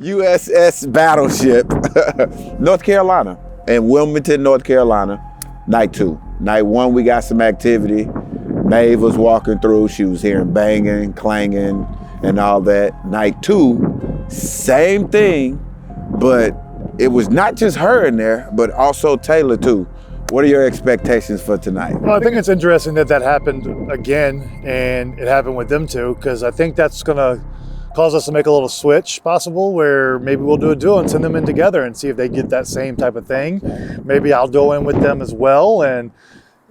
USS battleship, North Carolina, in Wilmington, North Carolina, night 2. Night 1, we got some activity. Maeve was walking through, she was hearing banging, clanging, and all that. Night 2, same thing, but it was not just her in there, but also Taylor too. What are your expectations for tonight? Well, I think it's interesting that happened again, and it happened with them too, because I think that's gonna cause us to make a little switch possible, where maybe we'll do a duo and send them in together and see if they get that same type of thing. Maybe I'll duo in with them as well, and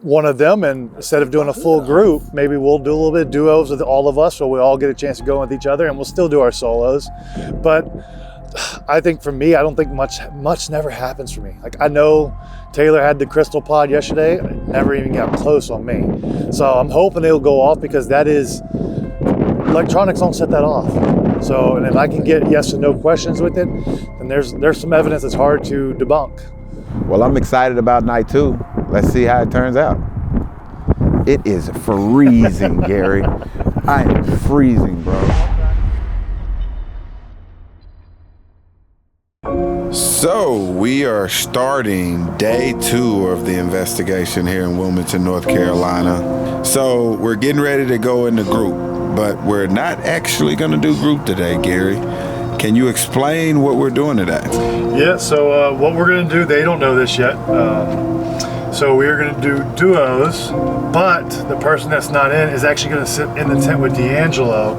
one of them, and instead of doing a full group, maybe we'll do a little bit of duos with all of us, so we all get a chance to go with each other, and we'll still do our solos. But I think for me, I don't think much never happens for me. Like, I know Taylor had the crystal pod yesterday, it never even got close on me. So I'm hoping it'll go off, because that is, electronics don't set that off. So, and if I can get yes and no questions with it, then there's some evidence that's hard to debunk. Well, I'm excited about night 2. Let's see how it turns out. It is freezing, Gary. I am freezing, bro. So we are starting day 2 of the investigation here in Wilmington, North Carolina. So we're getting ready to go in the group, but we're not actually going to do group today, Gary. Can you explain what we're doing today? Yeah, so what we're going to do, they don't know this yet. So we're going to do duos, but the person that's not in is actually going to sit in the tent with D'Angelo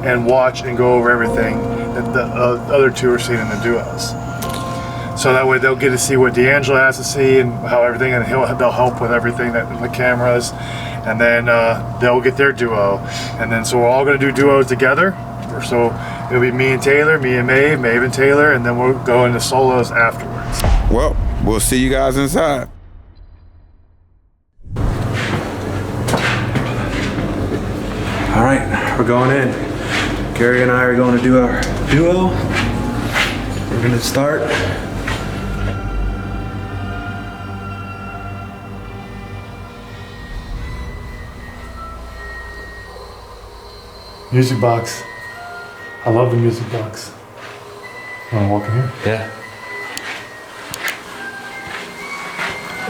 and watch and go over everything that the other 2 are seeing in the duos. So that way they'll get to see what D'Angelo has to see and how everything, and they'll help with everything, that the cameras, and then they'll get their duo. And then so we're all going to do duos together. So it'll be me and Taylor, me and Maeve, Maeve and Taylor, and then we'll go into solos afterwards. Well, we'll see you guys inside. All right, we're going in. Gary and I are going to do our duo. We're going to start. Music box. I love the music box. Want to walk in here? Yeah.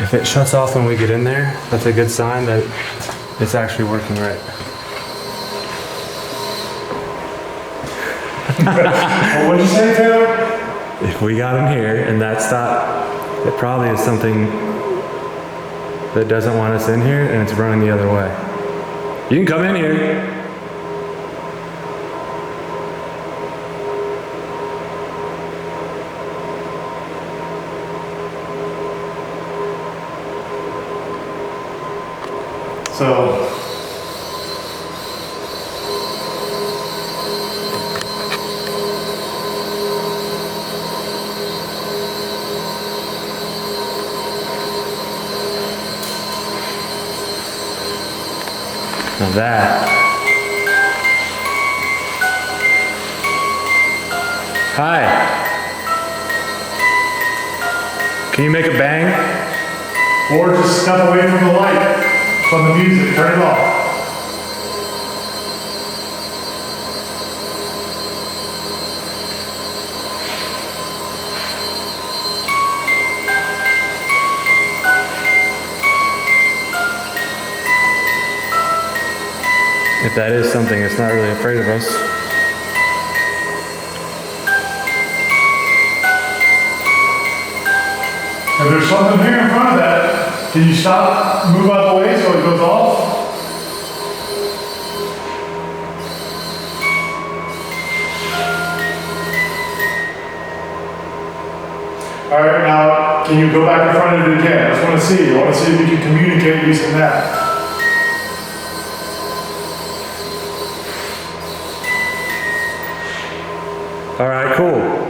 If it shuts off when we get in there, that's a good sign that it's actually working right. What did you say, Taylor? If we got in here and that stopped, it probably is something that doesn't want us in here and it's running the other way. You can come in here. So Now that. Hi. Can you make a bang? or just step away from the light, from the music, turn it off. If that is something, it's not really afraid of us. If there's something here in front of that, can you stop, move out the way so it goes off? All right, now, can you go back in front of it again? I just want to see. I want to see if you can communicate using that. All right, cool.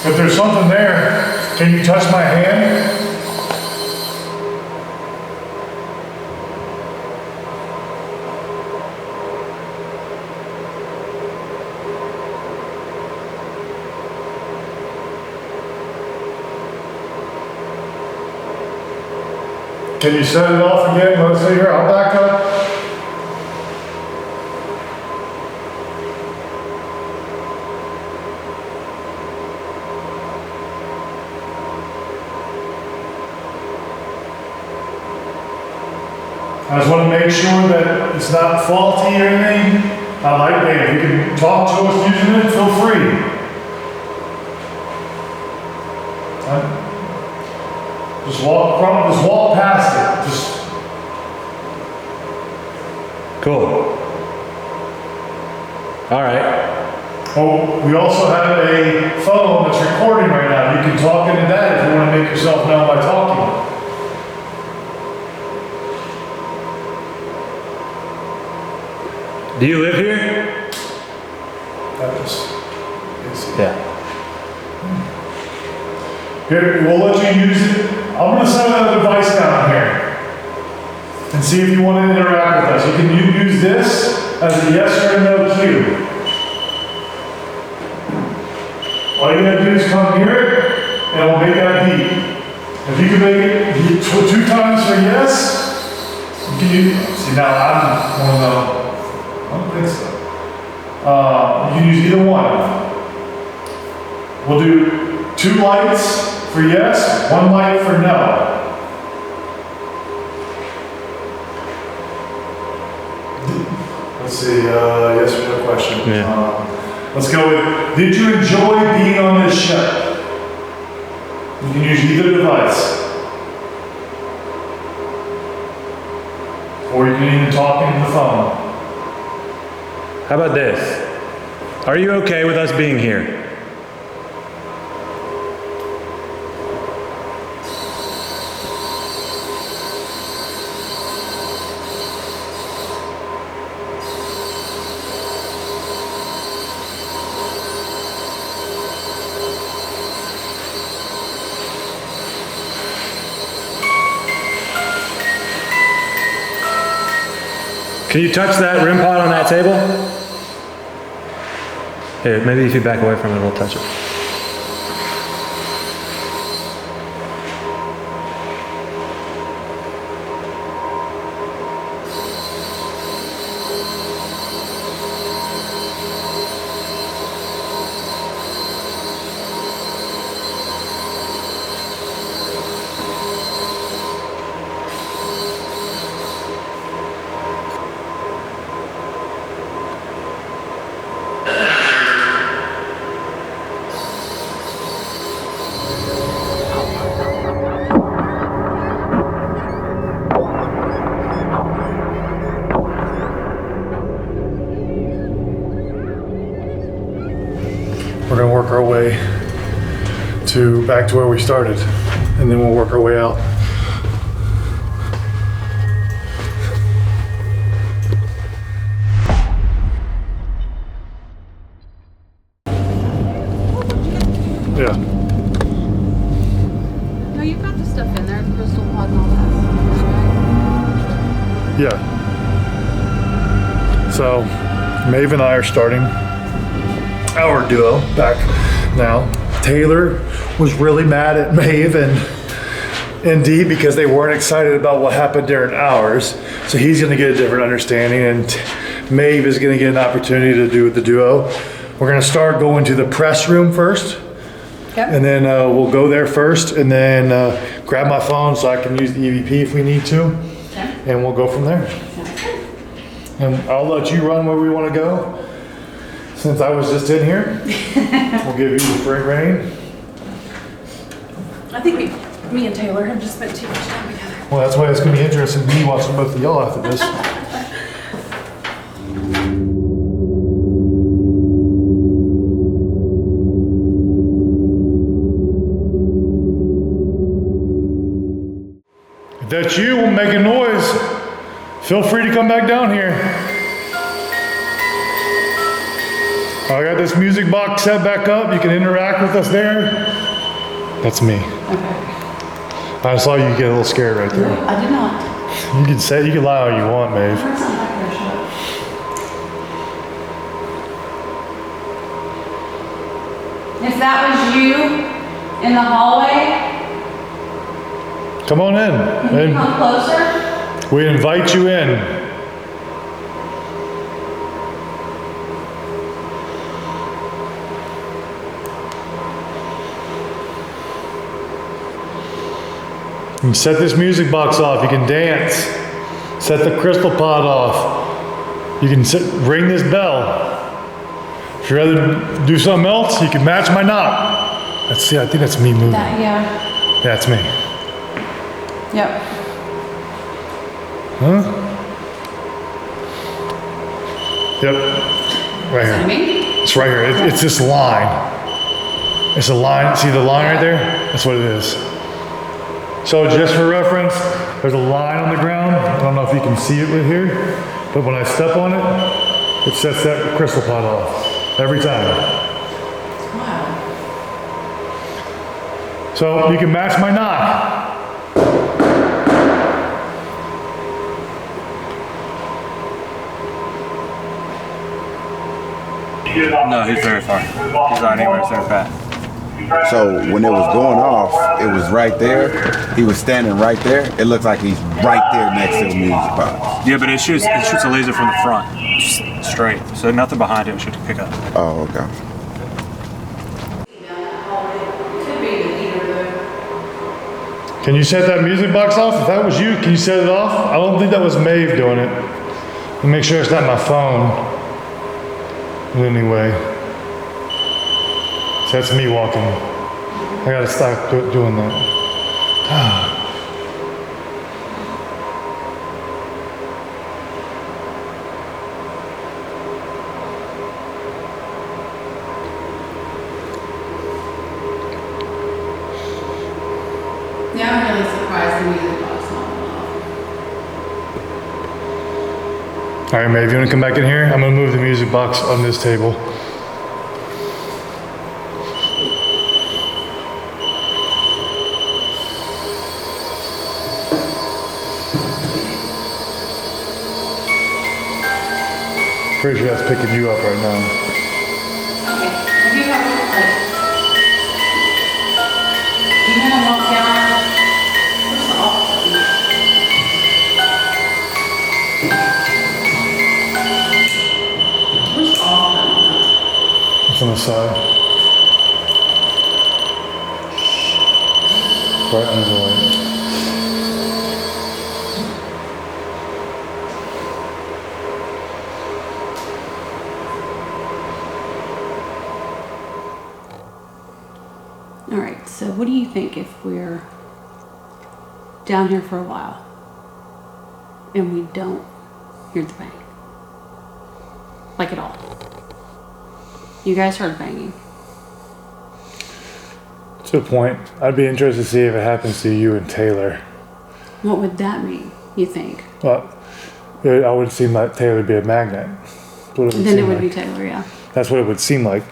If there's something there, can you touch my hand? Can you set it off again? Let's see here, I'll back up. I just want to make sure that it's not faulty or anything. I like that. If you can talk to us using it, feel free. Just walk past it. Just Cool. All right. Oh, we also have a phone that's recording right now. You can talk into that if you want to make yourself known by talking. Do you live here? Yeah. Here, we'll let you use it. I'm going to set another device down here and see if you want to interact with us. You can use this as a yes or a no cue. All you got to do is come near it and we'll make that beep. If you can make it 2 times for yes, you can use. See, now I don't think so. You can use either one. We'll do 2 lights for yes, 1 light for no. Let's see, yes or no question. Yeah. Let's go with, did you enjoy being on this ship? You can use either device. Or you can even talk into the phone. How about this? Are you okay with us being here? Can you touch that rim pot on that table? Here, maybe if you back away from it, we'll touch it. We're gonna work our way back to where we started, and then we'll work our way out. Yeah. No, you've got the stuff in there, crystal pod and all that. Yeah. So, Maeve and I are starting our duo back now. Taylor was really mad at Maeve and Dee because they weren't excited about what happened during ours. So he's gonna get a different understanding, and Maeve is gonna get an opportunity to do the duo. We're gonna start going to the press room first. Yep. And then we'll go there first and then grab my phone so I can use the EVP if we need to. Okay. And we'll go from there. And I'll let you run where we want to go. Since I was just in here, we'll give you the free rein. I think me and Taylor have just spent too much time together. Well, that's why it's going to be interesting me watching both of y'all after this. If that's you, we'll make a noise. Feel free to come back down here. I got this music box set back up. You can interact with us there. That's me. Okay. I saw you get a little scared right there. I did not. You can lie all you want, Maeve. There's something back there, shut up. If that was you in the hallway, Come on in. Can you come closer? We invite you in. You can set this music box off. You can dance. Set the crystal pod off. You can ring this bell. If you'd rather do something else, you can match my knock. Let's see, I think that's me moving. Yeah. That's me. Yep. Huh? Yep. Right Is that here. me? It's right here. It's this line. It's a line. See the line right there? That's what it is. So just for reference, there's a line on the ground. I don't know if you can see it right here, but when I step on it, it sets that crystal pot off every time. Wow. So you can match my knock. No, he's very far. He's not anywhere near Pat. So when it was going off, it was right there. He was standing right there. It looks like he's right there next to the music box. Yeah, but it shoots a laser from the front, just straight. So nothing behind it should pick up. Oh, okay. Could be either the. Can you set that music box off? If that was you, can you set it off? I don't think that was Maeve doing it. Let me make sure it's not my phone. Anyway. So that's me walking. I gotta stop doing that. Yeah, I'm really surprised the music box not went off. All right, Maeve, you wanna come back in here? I'm gonna move the music box on this table. Pretty sure that's picking you up right now. Okay. Have you ever, like, do you want to walk down? Where's the off button? Where's the off button? It's on the side. Right under the light. All right, so what do you think if we're down here for a while and we don't hear the bang? Like at all? You guys heard banging. To a point. I'd be interested to see if it happens to you and Taylor. What would that mean, you think? Well, I would seem like Taylor would be a magnet. Then it would be Taylor, yeah. That's what it would seem like.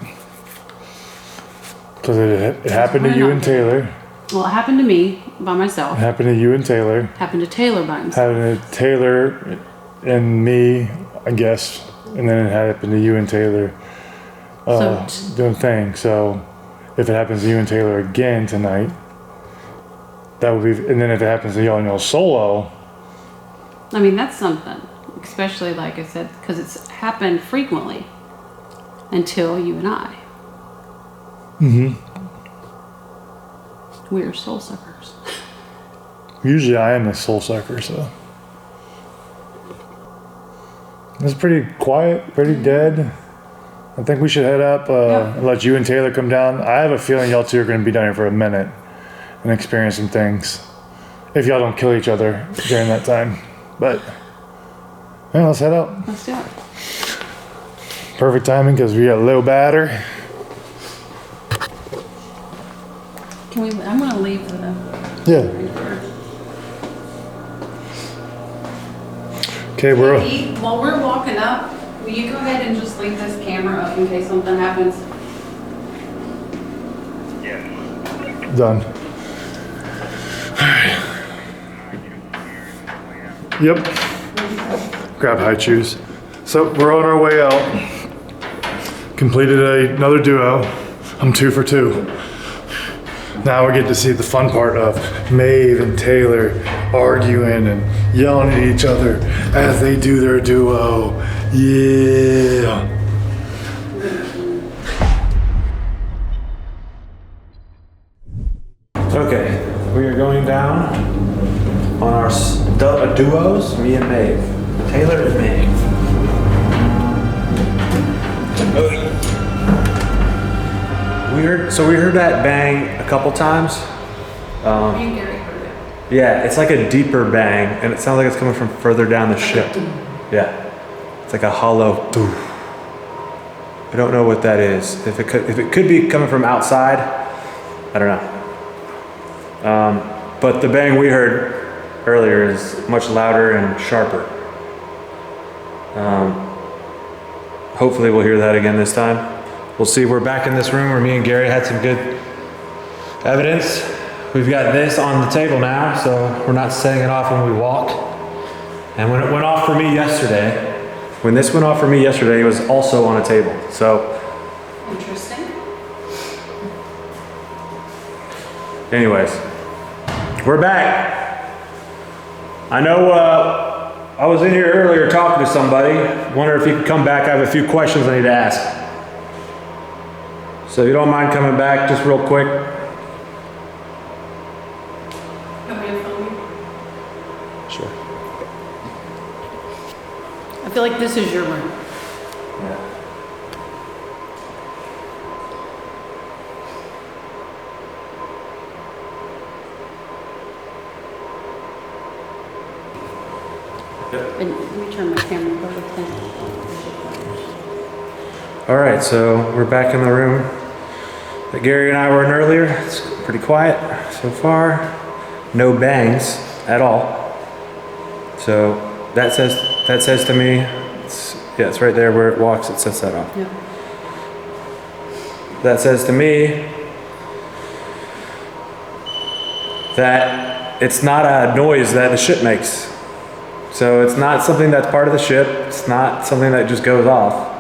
Because it happened to you and Taylor. Well, it happened to me by It myself. happened to you and Taylor. Happened to Taylor by himself. Happened to Taylor and me, I guess. And then it happened to you and Taylor doing things. So if it happens to you and Taylor again tonight, that would be. And then if it happens to you on your solo, I mean, that's something. Especially, like I said, because it's happened frequently until you and I. We're soul suckers. usually I am a soul sucker, so. It's pretty quiet, pretty dead. I think we should head up and let you and Taylor come down. I have a feeling y'all two are going to be down here for a minute and experience some things. If y'all don't kill each other during that time. But, yeah, let's head up. Let's do it. Perfect timing because we got low batter. Can we? I'm gonna leave the. Yeah. Okay, we're. Pete, while we're walking up, will you go ahead and just leave this camera up in case something happens? Done. Yep. Grab high shoes. So we're on our way out. Completed another duo. I'm 2 for 2. Now we're getting to see the fun part of Maeve and Taylor arguing and yelling at each other as they do their duo. Yeah. Okay, we are going down on our duos, me and Maeve. Taylor and Maeve. We heard that bang a couple times. Me and Gary heard it. Yeah, it's like a deeper bang, and it sounds like it's coming from further down the ship. Yeah, it's like a hollow. I don't know what that is. If it could be coming from outside, I don't know. But the bang we heard earlier is much louder and sharper. Hopefully we'll hear that again this time. We'll see. We're back in this room where me and Gary had some good evidence. We've got this on the table now, so we're not setting it off when we walk. And when it went off for me yesterday, when this went off for me yesterday, it was also on a table. So, Interesting. anyways, we're back. I know I was in here earlier talking to somebody. Wonder if you could come back. I have a few questions I need to ask. So if you don't mind coming back just real quick. Want me to film you? Sure. I feel like this is your room. And let me turn my camera over to them. All right, so we're back in the room that Gary and I were in earlier. It's pretty quiet so far. No bangs at all. So that says to me, it's right there where it walks. It sets that off. Yeah. That says to me that it's not a noise that the ship makes. So it's not something that's part of the ship. It's not something that just goes off.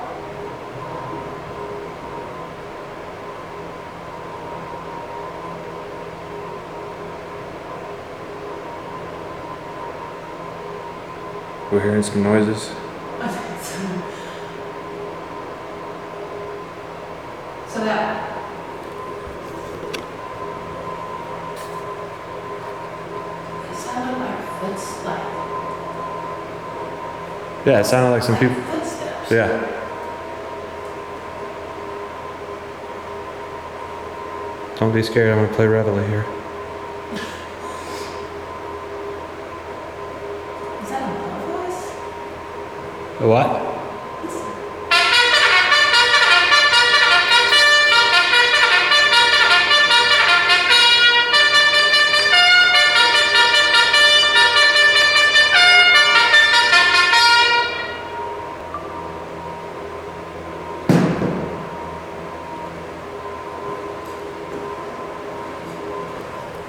We're hearing some noises. So that. It sounded like footsteps. Yeah, it sounded like some people. Footsteps. Yeah. Don't be scared. I'm gonna play Reveille here. Is that above us? A what?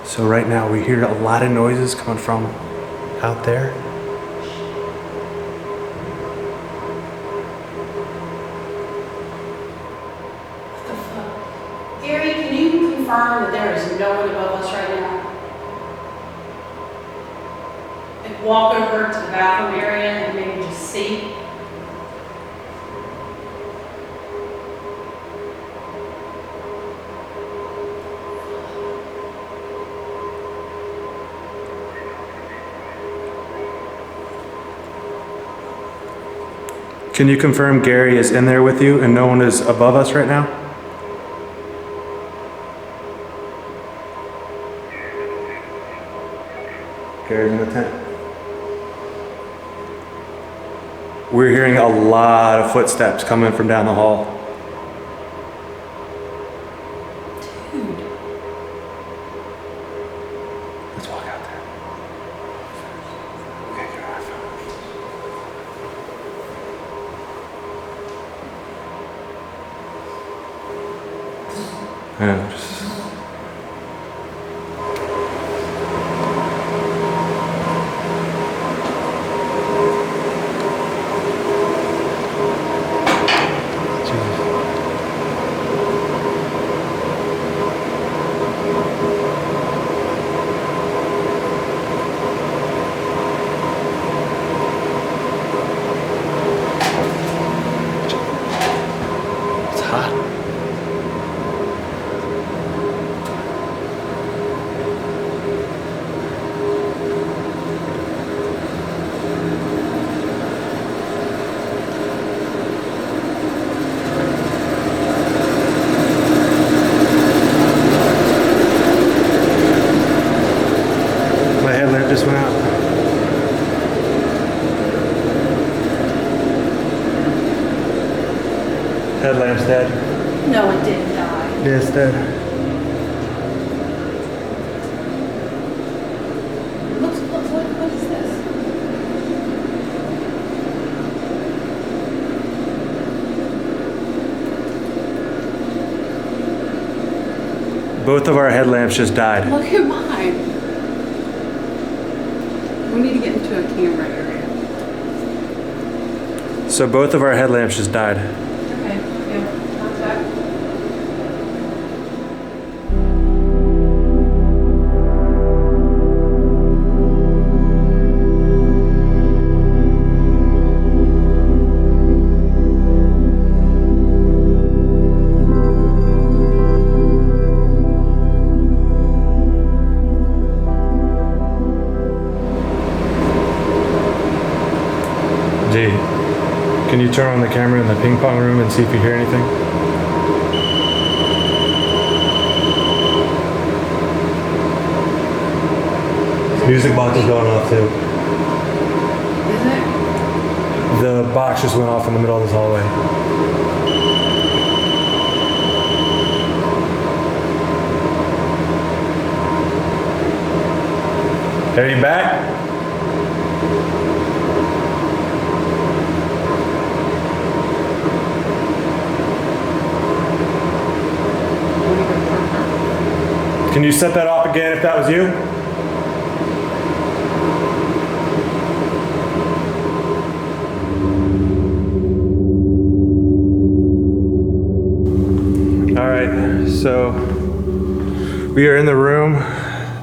So right now we hear a lot of noises coming from out there. What the fuck? Gary, can you confirm that there is no one above us right now? Like walk over to the bathroom area and maybe just see. Can you confirm Gary is in there with you and no one is above us right now? Gary's in the tent. We're hearing a lot of footsteps coming from down the hall. Dude. Let's walk out there. Okay, get our phone. Yeah, just... Jesus. headlamp's dead. No, it didn't die. Yeah, it's dead. What is this? Both of our headlamps just died. Look at mine. We need to get into a camera area. So both of our headlamps just died. Okay, yeah, contact. D, can you turn on the camera in the ping pong room and see if you hear anything? Music box is going off too. Is it? The box just went off in the middle of this hallway. Are you back? Can you set that off again if that was you? All right, so we are in the room.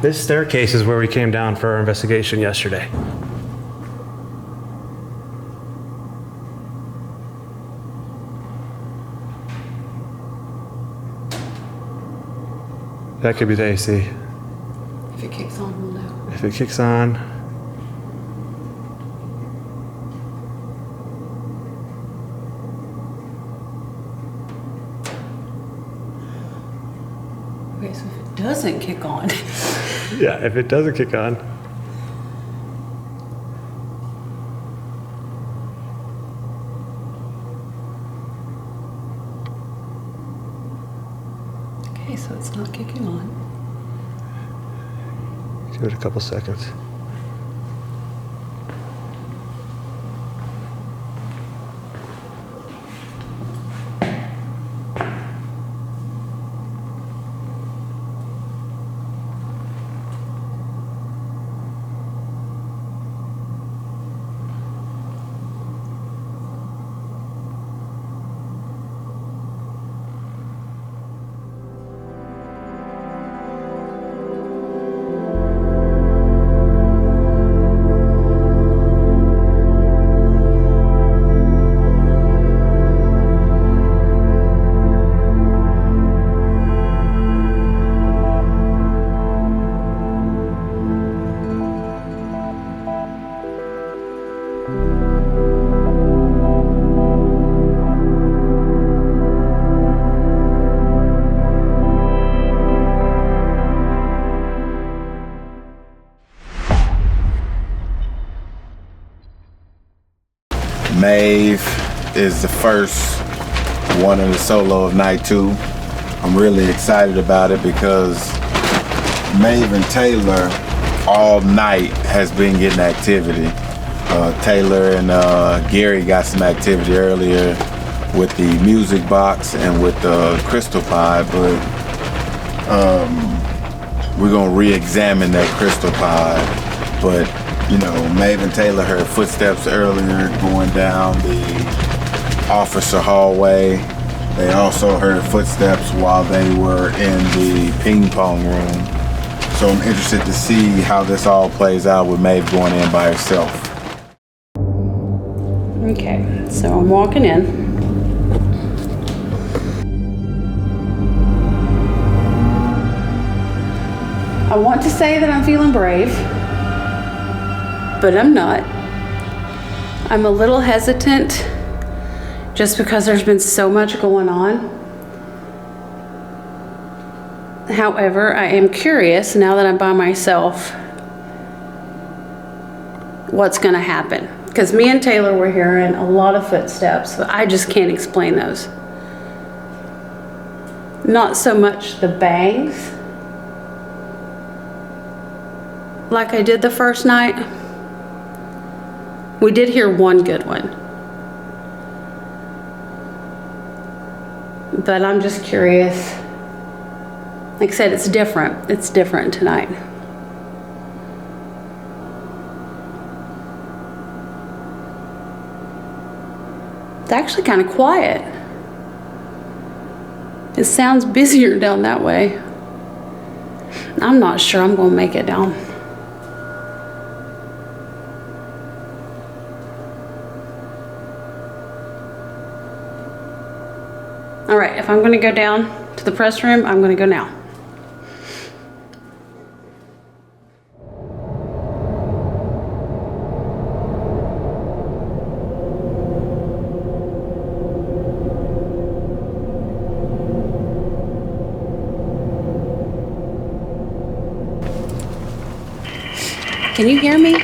This staircase is where we came down for our investigation yesterday. That could be the AC. If it kicks on, we'll know. If it kicks on. Okay, so if it doesn't kick on. Yeah, if it doesn't kick on. Okay, so it's not kicking on. Give it a couple seconds. Maeve is the first one in the solo of night 2. I'm really excited about it because Maeve and Taylor all night has been getting activity. Taylor and Gary got some activity earlier with the music box and with the crystal pie, but we're gonna re-examine that crystal pie. But you know, Maeve and Taylor heard footsteps earlier going down the officer hallway. They also heard footsteps while they were in the ping pong room. So I'm interested to see how this all plays out with Maeve going in by herself. Okay, so I'm walking in. I want to say that I'm feeling brave, but I'm not. I'm a little hesitant just because there's been so much going on. However, I am curious now that I'm by myself what's going to happen. Because me and Taylor were hearing a lot of footsteps, but I just can't explain those. Not so much the bangs like I did the first night. We did hear one good one. But I'm just curious. Like I said, it's different. It's different tonight. It's actually kind of quiet. It sounds busier down that way. I'm not sure I'm going to make it down. All right, if I'm going to go down to the press room, I'm going to go now. Can you hear me? Okay,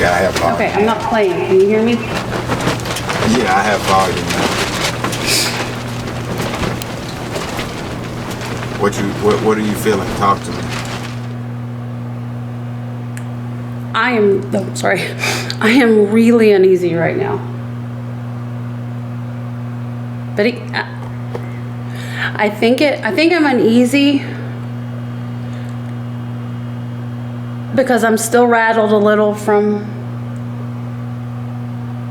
I have volume. Okay, I'm not playing. Can you hear me? Yeah, I have volume now. What are you feeling? Talk to me. I am really uneasy right now. But I think I'm uneasy because I'm still rattled a little from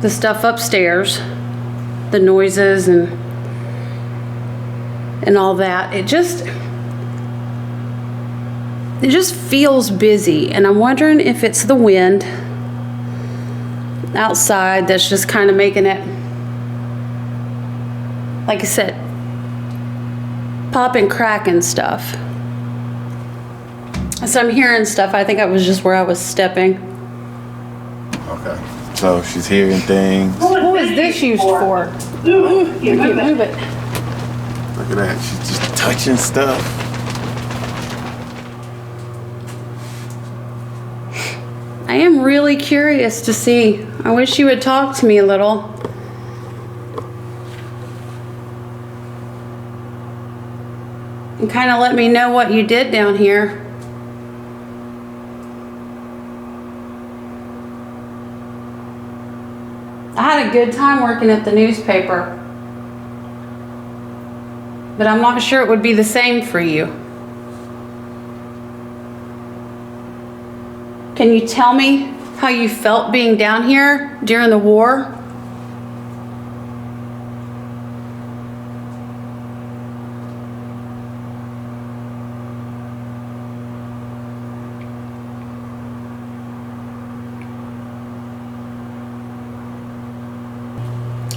the stuff upstairs, the noises and all that. It just feels busy, and I'm wondering if it's the wind outside that's just kind of making it, like I said, pop and crack and stuff. So I'm hearing stuff. I think it was just where I was stepping. Okay. So she's hearing things. What was this used for? Ooh, you can't move it. Look at that. She's just touching stuff. I am really curious to see. I wish you would talk to me a little. And kind of let me know what you did down here. I had a good time working at the newspaper, but I'm not sure it would be the same for you. Can you tell me how you felt being down here during the war?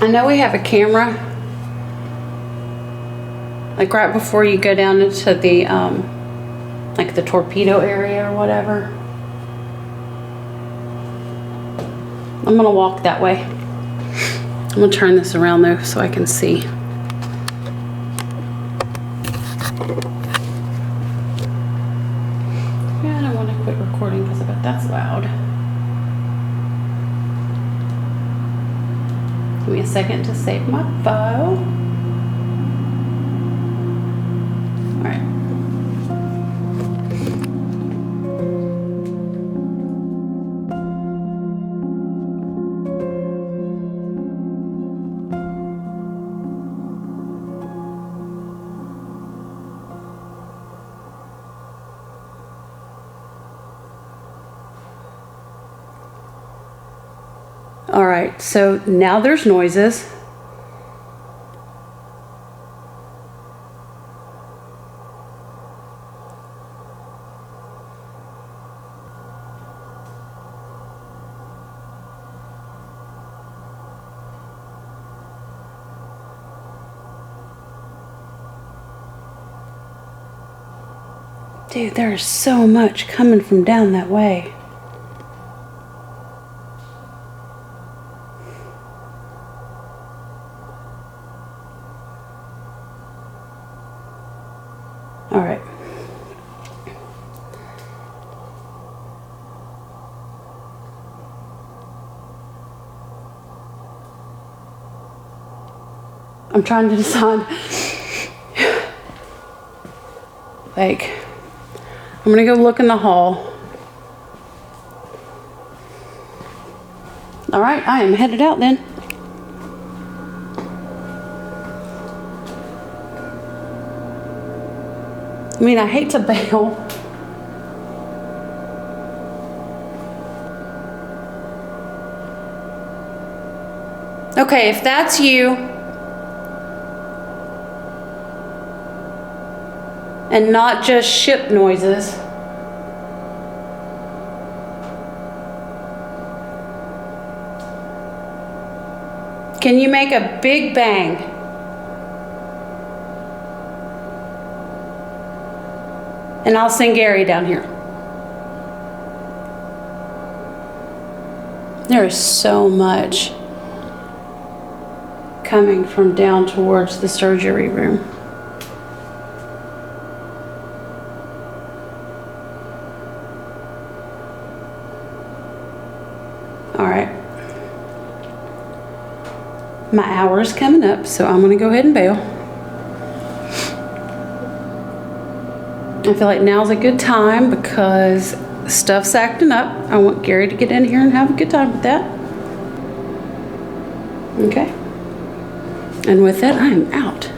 I know we have a camera, like right before you go down into the, like the torpedo area or whatever. I'm gonna walk that way. I'm gonna turn this around though so I can see. Yeah, I don't want to quit recording because I bet that's loud. Give me a second to save my file. All right. All right, so now there's noises. Dude, there's so much coming from down that way. All right. I'm trying to decide. Like, I'm gonna go look in the hall. All right, I am headed out then. I mean, I hate to bail. Okay, if that's you, and not just ship noises, can you make a big bang? And I'll send Gary down here. There is so much coming from down towards the surgery room. All right. My hour's coming up, so I'm gonna go ahead and bail. I feel like now's a good time because stuff's acting up. I want Gary to get in here and have a good time with that. Okay. And with that, I am out.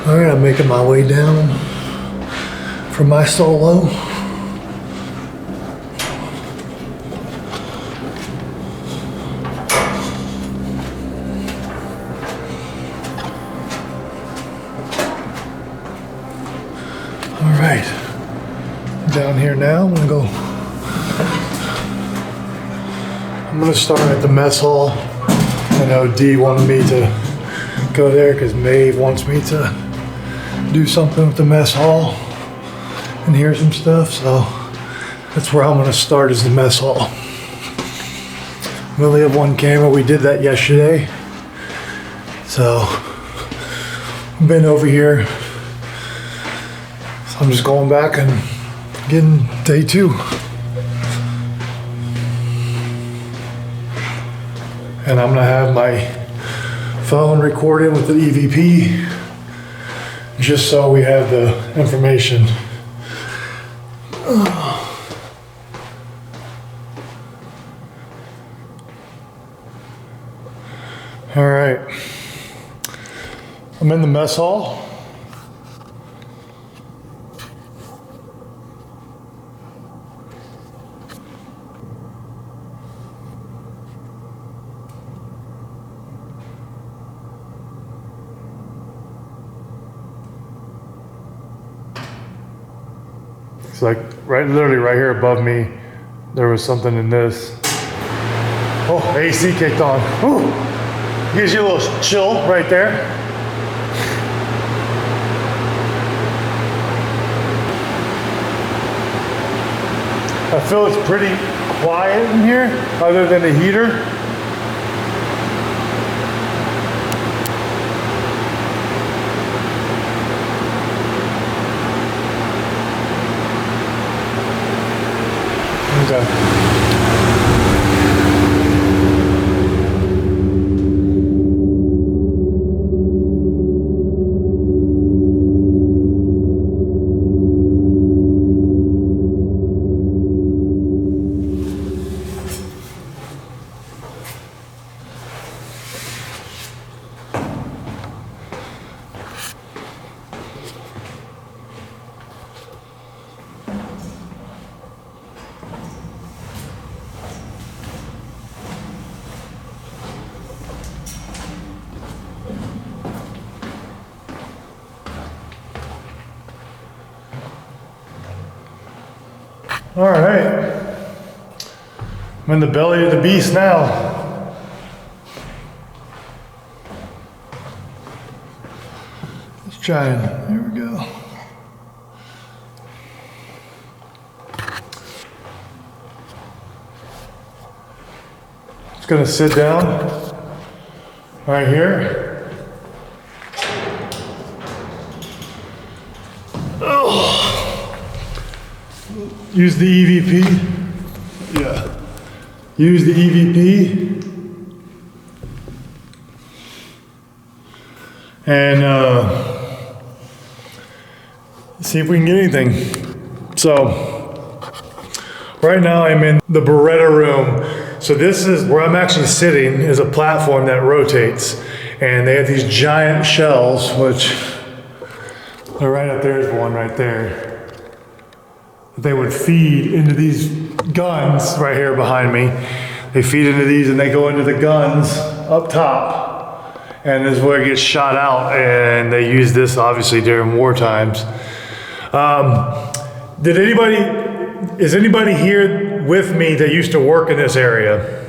All right, I'm making my way down for my solo. All right, down here now, I'm gonna start at the mess hall. I know Dee wanted me to go there because Maeve wants me to do something with the mess hall and hear some stuff, so that's where I'm gonna start, is the mess hall. We only have one camera, we did that yesterday. So, I've been over here. So I'm just going back and getting day 2. And I'm gonna have my phone recorded with the EVP, just so we have the information. All right, I'm in the mess hall. It's like literally right here above me, there was something in this. Oh, AC kicked on. Ooh, gives you a little chill right there. I feel it's pretty quiet in here, other than the heater. Okay. All right, I'm in the belly of the beast now. Let's try and, there we go. Just gonna sit down right here. Use the EVP. use the EVP and see if we can get anything. So right now I'm in the Beretta room. So this is where I'm actually sitting, is a platform that rotates. And they have these giant shells, which are right up there's one right there. They would feed into these guns right here behind me. They feed into these and they go into the guns up top. And this is where it gets shot out. And they use this obviously during war times. Is anybody here with me that used to work in this area?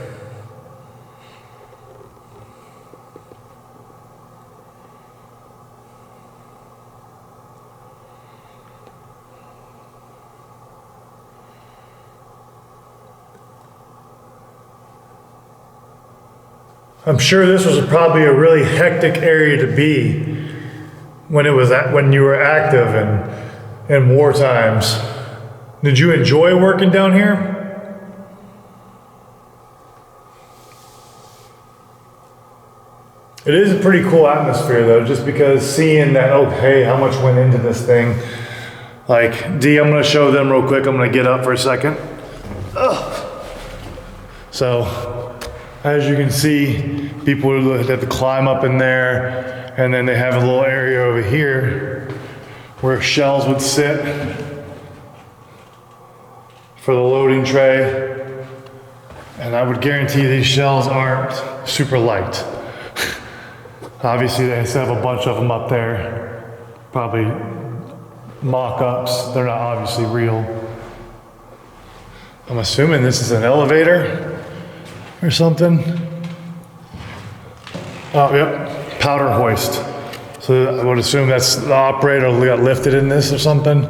I'm sure this was probably a really hectic area to be when you were active in war times. Did you enjoy working down here? It is a pretty cool atmosphere though, just because seeing that, oh hey, how much went into this thing. Like, D, I'm gonna show them real quick. I'm gonna get up for a second. Ugh. So, as you can see, people would have to climb up in there, and then they have a little area over here where shells would sit for the loading tray. And I would guarantee these shells aren't super light. Obviously, they still have a bunch of them up there, probably mock-ups. They're not obviously real. I'm assuming this is an elevator or something. Oh, yep, powder hoist. So I would assume that's the operator got lifted in this or something.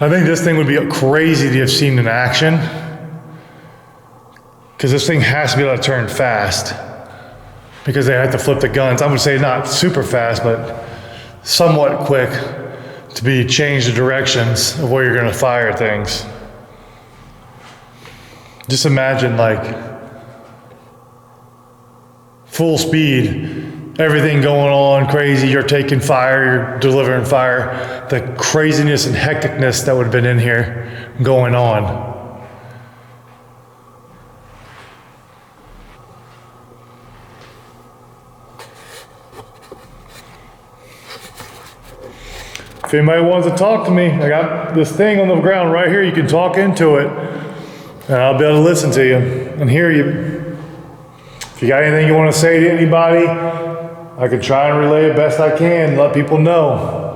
I think this thing would be crazy to have seen in action, because this thing has to be able to turn fast, because they have to flip the guns. I would say not super fast, but somewhat quick to be change the directions of where you're gonna fire things. Just imagine like full speed, everything going on crazy, you're taking fire, you're delivering fire, the craziness and hecticness that would have been in here going on. If anybody wants to talk to me, I got this thing on the ground right here, you can talk into it, and I'll be able to listen to you and hear you. If you got anything you want to say to anybody, I can try and relay it best I can, let people know.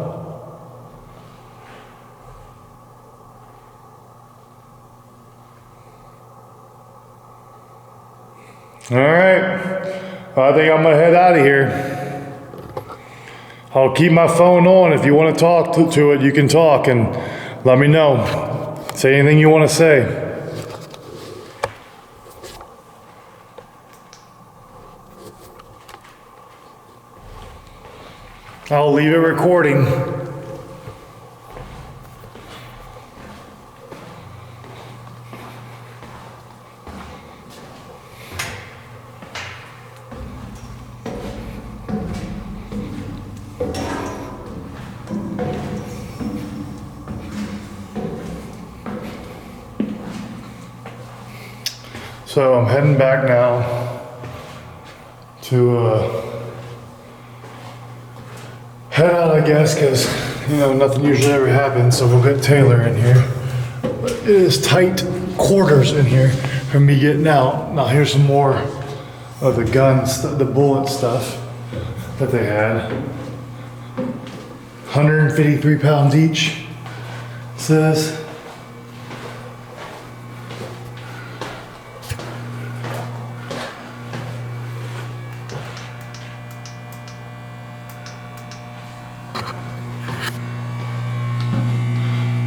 All right, I think I'm gonna head out of here. I'll keep my phone on. If you want to talk to it, you can talk and let me know. Say anything you want to say. I'll leave it recording. So I'm heading back now to head out, I guess, because nothing usually ever happens. So we'll get Taylor in here. But it is tight quarters in here for me getting out. Now here's some more of the guns, the bullet stuff that they had. 153 pounds each, it says.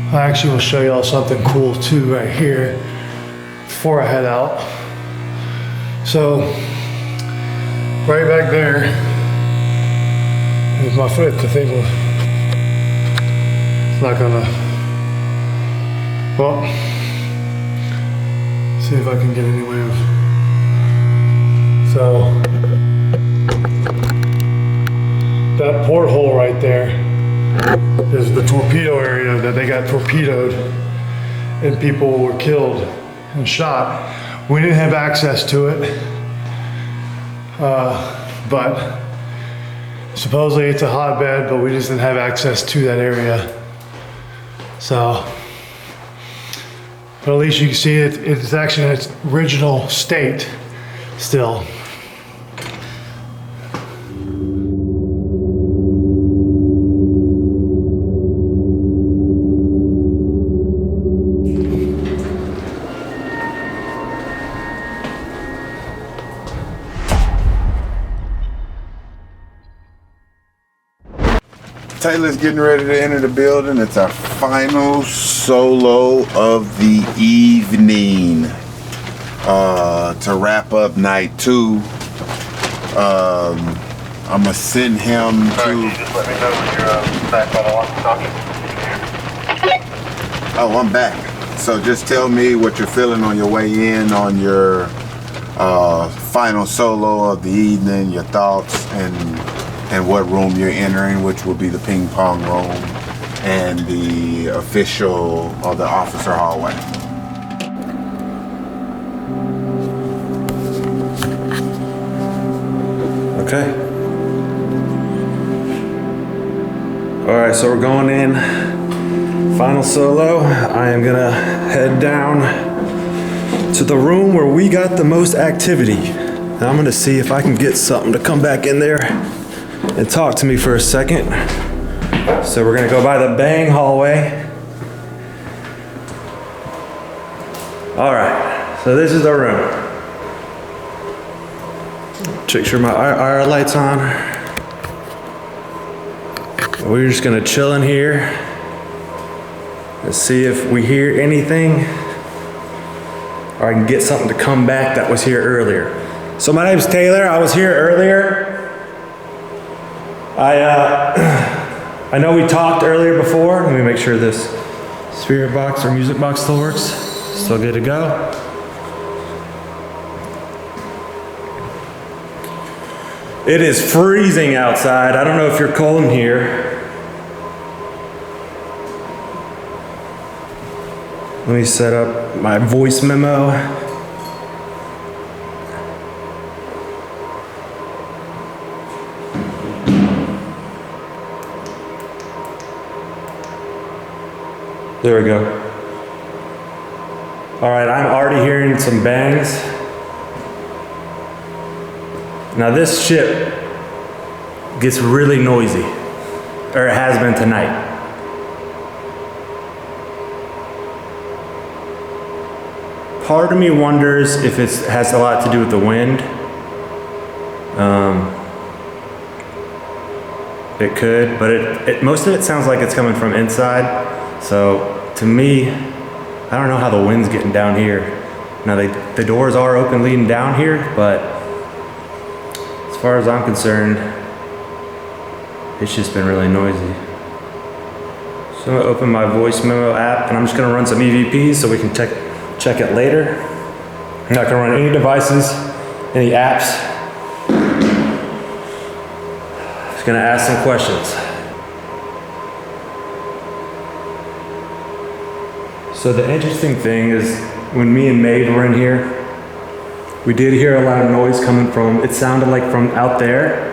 I actually will show y'all something cool too right here before I head out. So right back there is my foot. The thing it's not gonna, well, See if I can get any way of. So that porthole right there is the torpedo area that they got torpedoed and people were killed and shot. We didn't have access to it, but supposedly it's a hotbed, but we just didn't have access to that area. So, but at least you can see it's actually in its original state still. Taylor's getting ready to enter the building. It's our final solo of the evening to wrap up night 2. I'm gonna send him to. Can you just let me know when you're back by the walkie-talkie? Oh, I'm back. So just tell me what you're feeling on your way in on your final solo of the evening, your thoughts, and what room you're entering, which will be the ping pong room and the official or the officer hallway. Okay. All right, so we're going in. Final solo. I am gonna head down to the room where we got the most activity. And I'm gonna see if I can get something to come back in there and talk to me for a second. So we're gonna go by the bang hallway. All right, so this is the room. Check sure my IR light's on. We're just gonna chill in here and see if we hear anything or I can get something to come back that was here earlier. So my name's Taylor, I was here earlier. I know we talked earlier before. Let me make sure this spirit box or music box still works. Still good to go. It is freezing outside. I don't know if you're cold in here. Let me set up my voice memo. There we go. All right, I'm already hearing some bangs. Now this ship gets really noisy, or it has been tonight. Part of me wonders if it has a lot to do with the wind. It could, but most of it sounds like it's coming from inside. So to me, I don't know how the wind's getting down here. Now the doors are open leading down here, but as far as I'm concerned, it's just been really noisy. So I'm gonna open my voice memo app and I'm just gonna run some EVPs so we can check it later. I'm not gonna run any devices, any apps. Just gonna ask some questions. So the interesting thing is when me and Maeve were in here, we did hear a lot of noise coming from, it sounded like from out there.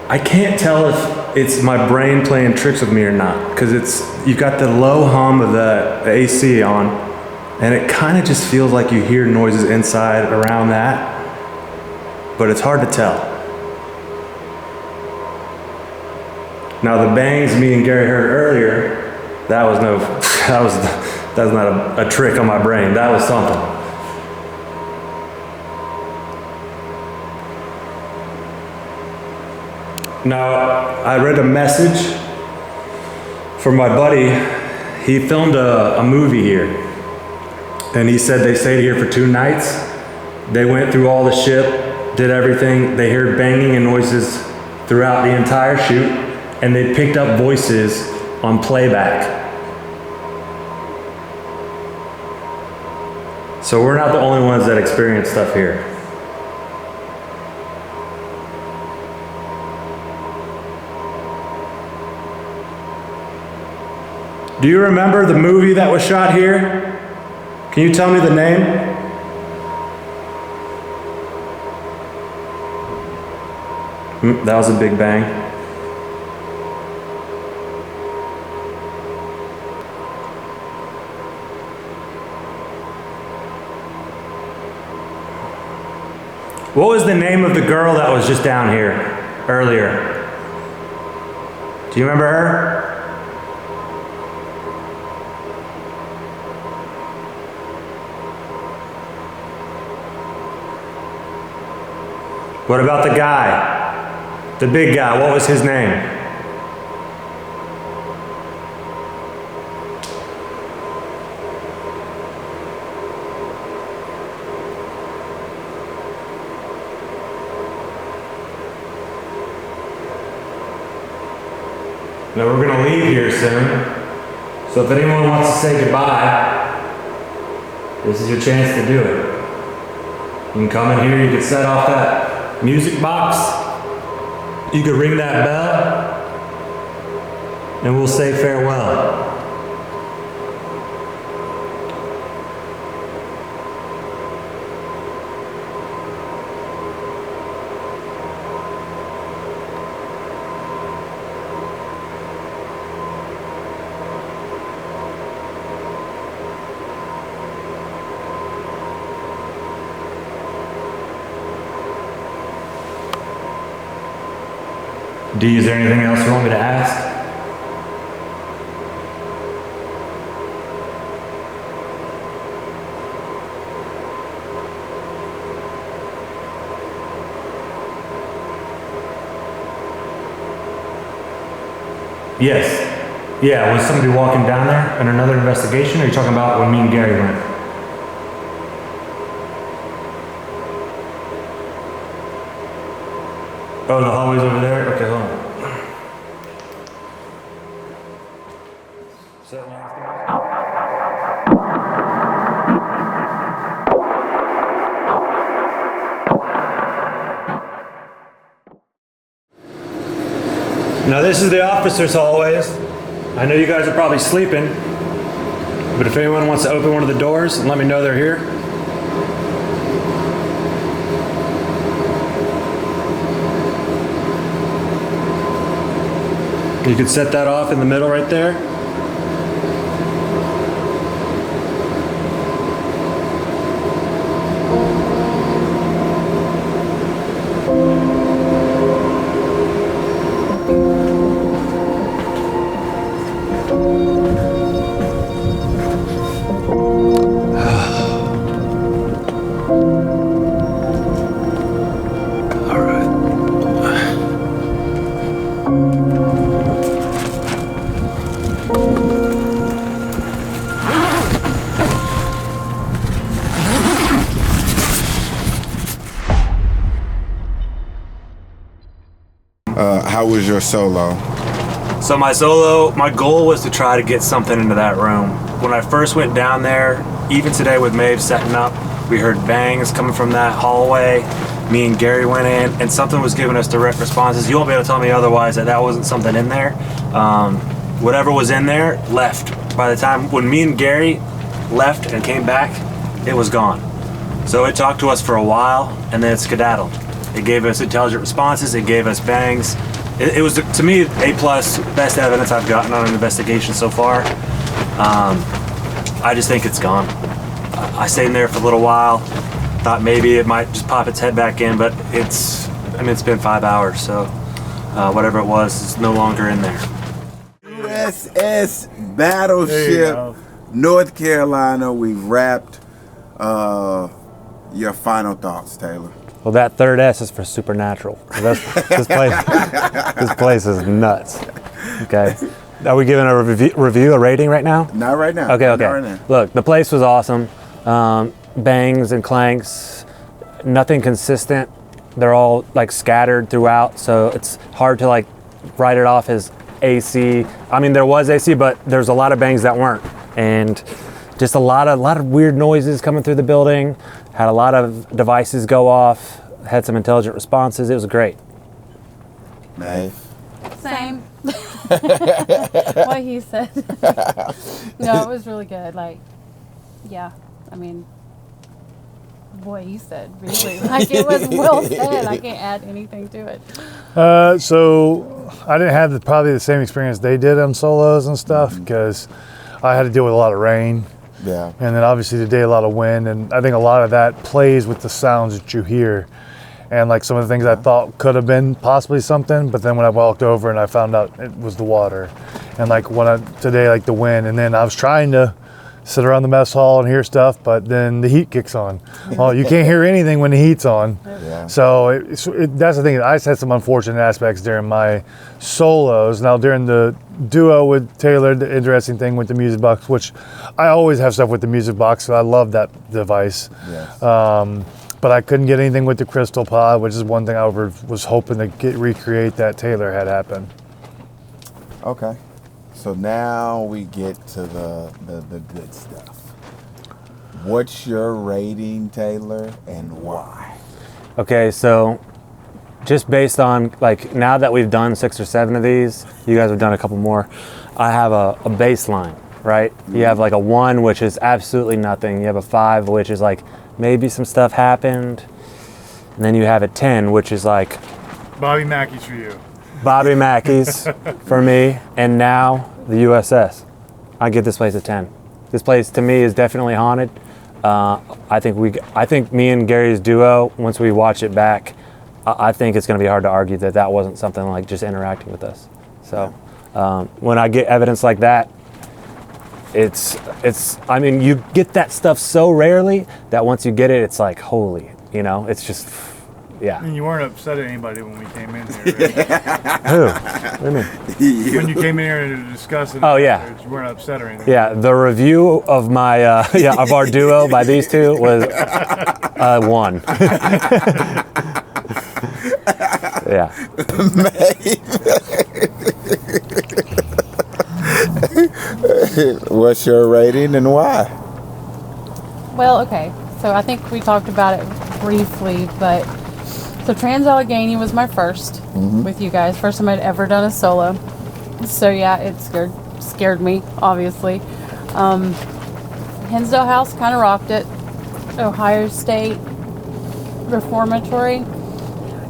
I can't tell if it's my brain playing tricks with me or not, because you've got the low hum of the AC on, and it kind of just feels like you hear noises inside around that, but it's hard to tell. Now the bangs me and Gary heard earlier, that was not a trick on my brain. That was something. Now, I read a message from my buddy. He filmed a movie here. And he said they stayed here for 2 nights. They went through all the ship, did everything. They heard banging and noises throughout the entire shoot. And they picked up voices on playback. So we're not the only ones that experience stuff here. Do you remember the movie that was shot here? Can you tell me the name? That was a big bang. What was the name of the girl that was just down here earlier? Do you remember her? What about the guy? The big guy, what was his name? Now we're gonna leave here soon, so if anyone wants to say goodbye, this is your chance to do it. You can come in here, you can set off that music box, you could ring that bell, and we'll say farewell. D, is there anything else you want me to ask? Yes. Yeah, was somebody walking down there in another investigation? Or are you talking about when me and Gary went? Oh, the hallway's over there? Okay, hold on. Is that Now this is the officers' hallways. I know you guys are probably sleeping, but if anyone wants to open one of the doors and let me know they're here. You can set that off in the middle right there. How was your solo? So my solo, my goal was to try to get something into that room. When I first went down there, even today with Maeve setting up, we heard bangs coming from that hallway. Me and Gary went in and something was giving us direct responses. You won't be able to tell me otherwise that wasn't something in there. Whatever was in there left. By the time when me and Gary left and came back, it was gone. So it talked to us for a while and then it skedaddled. It gave us intelligent responses, it gave us bangs. It was, to me, A+, best evidence I've gotten on an investigation so far. I just think it's gone. I stayed in there for a little while, thought maybe it might just pop its head back in, but it's been 5 hours, so whatever it was is no longer in there. USS Battleship, North Carolina. We've wrapped. Your final thoughts, Taylor. Well, that third S is for supernatural. This place is nuts. Okay. Are we giving a review, a rating right now? Not right now. Okay, okay. Not right now. Look, the place was awesome. Bangs and clanks, nothing consistent. They're all like scattered throughout, so it's hard to like write it off as AC. I mean, there was AC, but there's a lot of bangs that weren't. And just a lot of weird noises coming through the building. Had a lot of devices go off. Had some intelligent responses. It was great. Nice. Same. What he said. No, it was really good. Like, yeah, I mean, what he said, really. Like, it was well said. I can't add anything to it. So I didn't have probably the same experience they did on solos and stuff because I had to deal with a lot of rain. Yeah. And then obviously today a lot of wind, and I think a lot of that plays with the sounds that you hear. And like some of the things I thought could have been possibly something, but then when I walked over and I found out it was the water. And like today, like the wind, and then I was trying to sit around the mess hall and hear stuff, but then the heat kicks on. Well, you can't hear anything when the heat's on. Yeah. So that's the thing. I just had some unfortunate aspects during my solos. Now during the duo with Taylor, the interesting thing with the music box, which I always have stuff with the music box, so I love that device. Yes. But I couldn't get anything with the crystal pod, which is one thing I was hoping to recreate that Taylor had happen. Okay. So now we get to the good stuff. What's your rating, Taylor, and why? Okay, so just based on, like, now that we've done 6 or 7 of these, you guys have done a couple more, I have a baseline, right? You have like a 1, which is absolutely nothing. You have a 5, which is like maybe some stuff happened. And then you have a 10, which is like Bobby Mackey's for you. Bobby Mackey's for me. And now the USS. I give this place a 10. This place to me is definitely haunted. I think me and Gary's duo, once we watch it back, I think it's going to be hard to argue that wasn't something like just interacting with us. So when I get evidence like that, I mean, you get that stuff so rarely that once you get it, it's like, holy, it's just, yeah. And you weren't upset at anybody when we came in here, right? Who? What do you mean? When you came in here to discuss it, Oh, yeah. you weren't upset or anything. Yeah, the review of my, of our duo by these two was 1. Yeah. What's your rating and why? Well, okay. So I think we talked about it briefly, but so Trans-Allegheny was my first with you guys. First time I'd ever done a solo. So yeah, it scared me, obviously. Hinsdale House kind of rocked it. Ohio State Reformatory.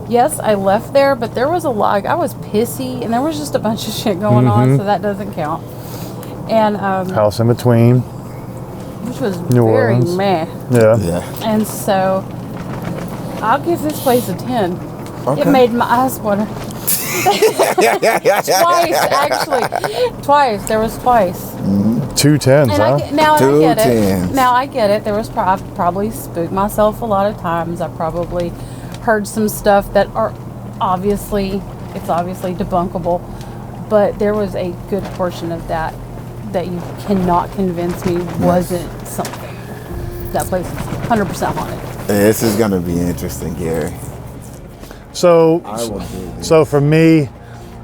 Yes, I left there, but there was a lot. I was pissy, and there was just a bunch of shit going on, so that doesn't count. And House in Between. which was New very Orleans. meh. Yeah. And so I'll give this place a 10. Okay. It made my eyes water. Twice, actually. Twice. There was twice. 2 10s, And huh? Two I get tens. it. Now I get it. I've probably spooked myself a lot of times. I probably heard some stuff that it's obviously debunkable. But there was a good portion of that you cannot convince me wasn't something. That place is 100% haunted. This is going to be interesting, Gary. So, I will do this. so for me,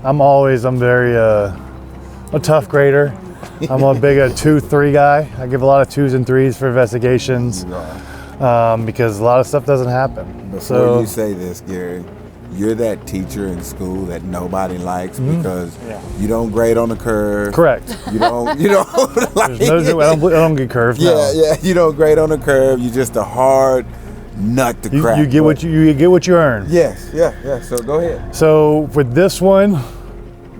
I'm very a tough grader. I'm a big 2-3 guy. I give a lot of 2s and 3s for investigations because a lot of stuff doesn't happen. Before you say this, Gary, you're that teacher in school that nobody likes because you don't grade on the curve. Correct. You don't like. I don't get curved. Yeah. You don't grade on the curve. You're just a hard nut to crack. You get what you earn. Yes. Yeah. So go ahead. So for this one,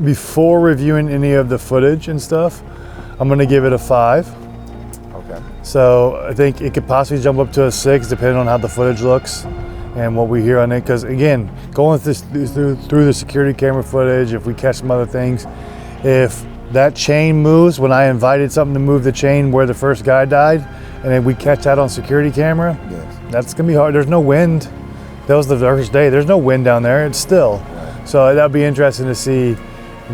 before reviewing any of the footage and stuff, I'm gonna give it a 5. Okay. So I think it could possibly jump up to a 6 depending on how the footage looks and what we hear on it. Because again, going through the security camera footage, if we catch some other things, if that chain moves, when I invited something to move the chain where the first guy died, and then we catch that on security camera, that's gonna be hard. There's no wind. That was the first day. There's no wind down there. It's still. Right. So that'd be interesting to see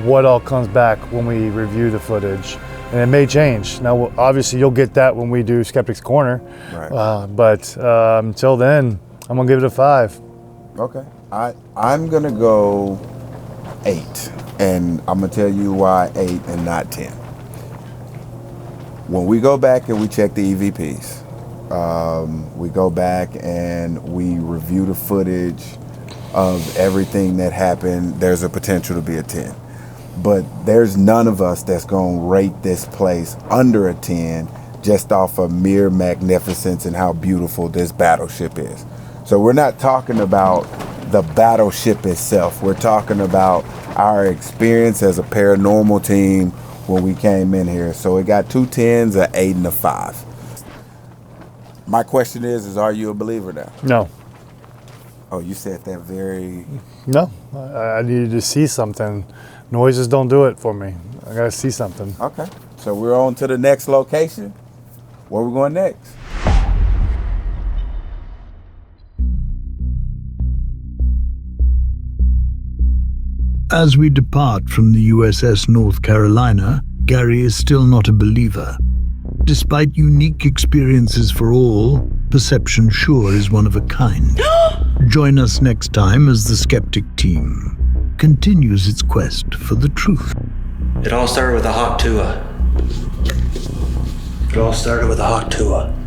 what all comes back when we review the footage. And it may change. Now, obviously, you'll get that when we do Skeptic's Corner. Right. But until then, I'm gonna give it a 5. Okay. I'm gonna go 8, and I'm gonna tell you why 8 and not 10. When we go back and we check the EVPs, we go back and we review the footage of everything that happened, there's a potential to be a 10. But there's none of us that's going to rate this place under a 10 just off of mere magnificence and how beautiful this battleship is. So we're not talking about the battleship itself. We're talking about our experience as a paranormal team when we came in here. So it got 2 10s, an 8, and a 5. My question is are you a believer now? No. Oh, you said that very... No. I needed to see something. Noises don't do it for me. I gotta see something. Okay. So we're on to the next location. Where we going next? As we depart from the USS North Carolina, Gary is still not a believer. Despite unique experiences for all, perception sure is one of a kind. Join us next time as the Skeptic team continues its quest for the truth. It all started with a hot tuah.